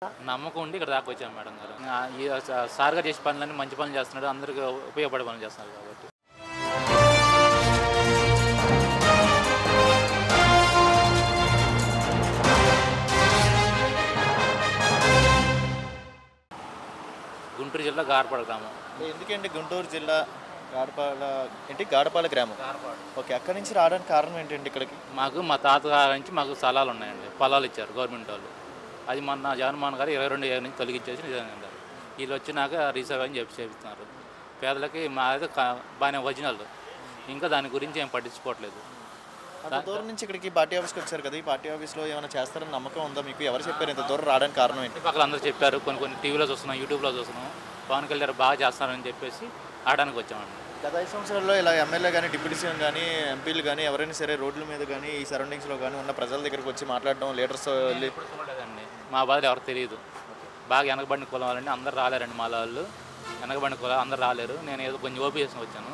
నమ్మకం ఉండి ఇక్కడ దాకా వచ్చాను మేడం గారు. ఈ సార్గా చేసే పనులన్నీ మంచి పనులు చేస్తున్నాడు, అందరికీ ఉపయోగపడే పనులు చేస్తున్నారు కాబట్టి. గుంటూరు జిల్లా గారపాడ గ్రామం. ఎందుకండి గుంటూరు జిల్లా గాడపాల గ్రామం? ఓకే, అక్కడి నుంచి రావడానికి కారణం ఏంటండి ఇక్కడికి? మా తాతగారి నుంచి మాకు స్థలాలు ఉన్నాయండి, పొలాలు ఇచ్చారు గవర్నమెంట్ వాళ్ళు. అది మొన్న జగన్మోహన్ గారు 22 ఏళ్ళ నుంచి తొలగించేసి నిజంగా వీళ్ళు వచ్చినాక రీసర్వ్ అని చేపిస్తున్నారు. పేదలకి మాది బాగానే ఒరిజినల్, ఇంకా దాని గురించి ఏం పట్టించుకోవట్లేదు. అంత దూరం నుంచి ఇక్కడికి పార్టీ ఆఫీస్కి వచ్చారు కదా, ఈ పార్టీ ఆఫీస్లో ఏమైనా చేస్తారని నమ్మకం ఉందా మీకు? ఎవరు చెప్పారు ఇంత దూరం రావడానికి కారణం ఏంటి? పక్కన అందరూ చెప్పారు, కొన్ని టీవీలో చూస్తున్నాం, యూట్యూబ్లో చూస్తున్నాం, పవన్ కళ్యాణ్ బాగా చేస్తారని చెప్పేసి ఆడడానికి వచ్చామండి. గత 5 సంవత్సరాల్లో ఇలా ఎమ్మెల్యే కానీ, డిప్యూటీ సీఎం కానీ, ఎంపీలు కానీ ఎవరైనా సరే రోడ్ల మీద కానీ ఈ సరౌండింగ్స్లో కానీ ఉన్న ప్రజల దగ్గరికి వచ్చి మాట్లాడడం, లీడర్స్ వెళ్ళి చూడలేదండి. మా బాధలు ఎవరికి తెలియదు. బాగా వెనకబడిన కులం వాళ్ళండి, అందరు రాలేరండి. మా వాళ్ళు వెనకబడిన కులం అందరు రాలేరు. నేను ఏదో కొంచెం ఓపీ చేసుకుని వచ్చాను.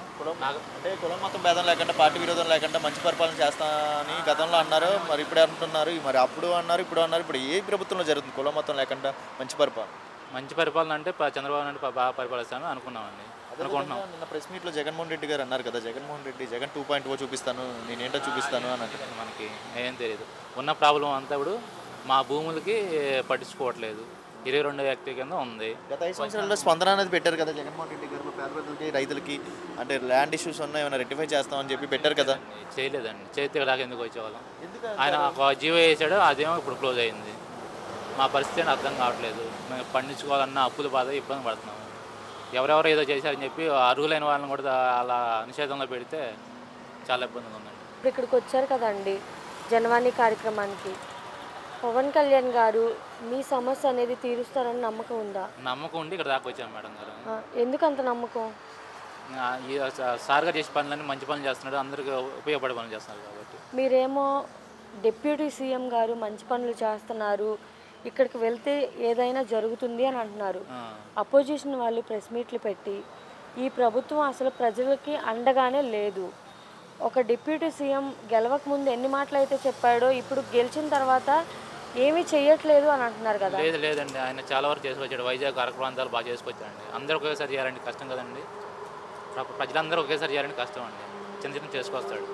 అంటే కులం మొత్తం భేదం లేకుండా, పార్టీ విరోధం లేకుండా మంచి పరిపాలన చేస్తానని గతంలో అన్నారు, మరి ఇప్పుడే అంటున్నారు, మరి అప్పుడు అన్నారు, ఇప్పుడు అన్నారు. ఇప్పుడు ఏ ప్రభుత్వంలో జరుగుతుంది కులం మొత్తం లేకుండా మంచి పరిపాలన? మంచి పరిపాలన అంటే చంద్రబాబు నాయుడు బాగా పరిపాలిస్తాను అనుకున్నామండి, అనుకుంటున్నాం. నిన్న ప్రెస్ మీట్లో జగన్మోహన్ రెడ్డి గారు అన్నారు కదా, జగన్ 2.0 చూపిస్తాను, నేనేంటో చూపిస్తాను అని అంటే. మనకి ఏం తెలియదు. ఉన్న ప్రాబ్లం అంతా ఇప్పుడు మా భూములకి పట్టించుకోవట్లేదు. 22 వ్యక్తి కింద ఉంది. గత 5 సంవత్సరాల్లో స్పందన అనేది పెట్టారు కదా జగన్మోహన్ రెడ్డి గారు, పేద ప్రజలకి, రైతులకి, అంటే ల్యాండ్ ఇష్యూస్ ఉన్నాయి ఏమైనా రెక్టిఫై చేస్తామని చెప్పి పెట్టారు కదా. చేయలేదండి. చేతి దాకా ఎందుకు వచ్చేవాళ్ళం? ఆయన ఒక జీవో వేసాడు, అదేమో ఇప్పుడు క్లోజ్ అయింది. మా పరిస్థితి అర్థం కావట్లేదు. మేము పండించుకోవాలన్నా అప్పుల బాధ ఇబ్బంది పడుతున్నాము. ఎవరెవరు ఏదో చేశారని చెప్పి అర్హులైన వాళ్ళని కూడా అలా నిషేధంలో పెడితే చాలా ఇబ్బందిగా ఉందండి. ఇప్పుడు ఇక్కడికి వచ్చారు కదండి జనవాణి కార్యక్రమానికి, పవన్ కళ్యాణ్ గారు మీ సమస్య అనేది తీరుస్తారని నమ్మకం ఉందా? నమ్మకం ఉండి ఇక్కడ దాకా వచ్చాను మేడం గారు. ఎందుకు అంత నమ్మకం? ఈ సార్గా చేసే పనులన్నీ మంచి పనులు చేస్తున్నాడు, అందరికీ ఉపయోగపడే పనులు చేస్తున్నారు కాబట్టి. మీరేమో డిప్యూటీ సీఎం గారు మంచి పనులు చేస్తున్నారు, ఇక్కడికి వెళ్తే ఏదైనా జరుగుతుంది అని అంటున్నారు. అపోజిషన్ వాళ్ళు ప్రెస్ మీట్లు పెట్టి ఈ ప్రభుత్వం అసలు ప్రజలకి అండగానే లేదు, ఒక డిప్యూటీ సీఎం గెలవక ముందు ఎన్ని మాటలు అయితే చెప్పాడో ఇప్పుడు గెలిచిన తర్వాత ఏమీ చేయట్లేదు అని అంటున్నారు కదా. లేదండి, ఆయన చాలా వరకు చేసుకొచ్చాడు. వైజాగ్ అరకు ప్రాంతాలు బాగా చేసుకొచ్చాడండి. అందరూ ఒకేసారి చేయాలంటే కష్టం కదండి, ప్రజలందరూ ఒకేసారి చేయాలంటే కష్టం అండి. చిన్న చిన్న చేసుకొస్తాడు.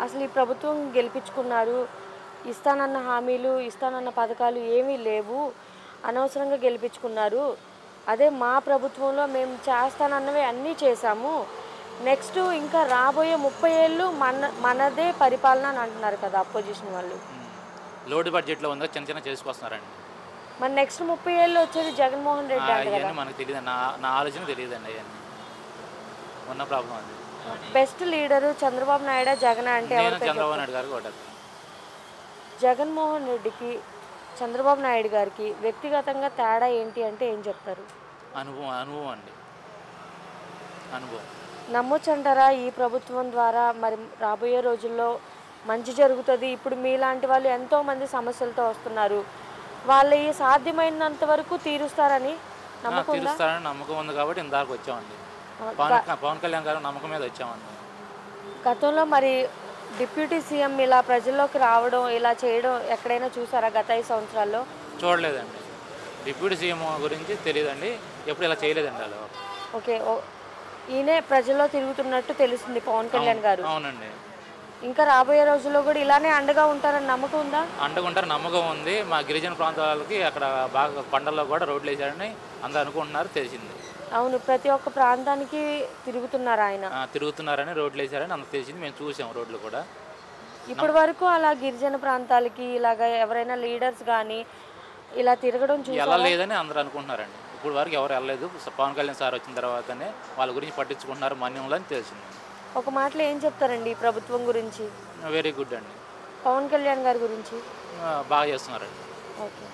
అసలు ఈ ప్రభుత్వం గెలిపించుకున్నారు, ఇస్తానన్న హామీలు, ఇస్తానన్న పథకాలు ఏమీ లేవు, అనవసరంగా గెలిపించుకున్నారు. అదే మా ప్రభుత్వంలో మేము చేస్తానన్నవి అన్నీ చేశాము, నెక్స్ట్ ఇంకా రాబోయే 30 ఏళ్ళు మనదే పరిపాలన అని అంటున్నారు కదా అపోజిషన్ వాళ్ళు. లోడ్ బడ్జెట్లో ఉందో చిన్న చిన్న చేసుకొస్తున్నారండి. మరి నెక్స్ట్ 30 ఏళ్ళు వచ్చేది జగన్మోహన్ రెడ్డి అవన్నీ మనకు తెలియదు, నా ఆలోచన తెలియదండి. అవన్నీ ఉన్న ప్రాబ్లం అది. బెస్ట్ లీడరు చంద్రబాబు నాయుడు, జగన్ అంటే చంద్రబాబు నాయుడు గారికి ఒకటి. జగన్మోహన్ రెడ్డికి చంద్రబాబు నాయుడు గారికి వ్యక్తిగతంగా తేడా ఏంటి అంటే ఏం చెప్తారు? అనుభవం అండి, అనుభవం. నమ్మొచ్చంటారా ఈ ప్రభుత్వం ద్వారా మరి రాబోయే రోజుల్లో మంచి జరుగుతుంది? ఇప్పుడు మీలాంటి వాళ్ళు ఎంతోమంది సమస్యలతో వస్తున్నారు, వాళ్ళు సాధ్యమైనంత వరకు తీరుస్తారని నమ్మకం ఉంది కాబట్టి ఇందాక వచ్చామండి. పవన్ కళ్యాణ్ గారు నమ్మకం మీద వచ్చామండి. గతంలో మరి డిప్యూటీ సీఎం ఇలా ప్రజల్లోకి రావడం, ఇలా చేయడం ఎక్కడైనా చూసారా గత 5 సంవత్సరాల్లో? చూడలేదండి. డిప్యూటీ సీఎం గురించి తెలియదండి, ఎప్పుడు ఇలా చేయలేదండి అలా. ఓకే, ఈయనే ప్రజల్లో తిరుగుతున్నట్టు తెలుస్తుంది పవన్ కళ్యాణ్ గారు. అవునండి. ఇంకా రాబోయే రోజుల్లో కూడా ఇలానే అండగా ఉంటారని నమ్మకం ఉందా? అండగా ఉంటారు, నమ్మకం ఉంది. మా గిరిజన ప్రాంతాలకి అక్కడ బాగా కొండల్లో కూడా రోడ్లు వేసారని అందరూ అనుకుంటున్నారు, తెలిసింది. అవును, ప్రతి ఒక్క ప్రాంతానికి తిరుగుతున్నారు ఆయన. తిరుగుతున్నారని, రోడ్లు వేసారని అందరూ తెలిసింది. మేము చూసాం రోడ్లు కూడా. ఇప్పటి వరకు అలా గిరిజన ప్రాంతాలకి ఇలాగా ఎవరైనా లీడర్స్ కానీ ఇలా తిరగడం చూసి ఎలా లేదని అందరూ అనుకుంటున్నారండి. ఇప్పుడు వరకు ఎవరు వెళ్ళలేదు. పవన్ కళ్యాణ్ సార్ వచ్చిన తర్వాతనే వాళ్ళ గురించి పట్టించుకుంటున్నారు, మన్యంలో అని తెలిసింది. ఒక మాటలో ఏం చెప్తారండి ఈ ప్రభుత్వం గురించి? వెరీ గుడ్ అండి. పవన్ కళ్యాణ్ గారి గురించి బాగా చేస్తున్నారండి. ఓకే.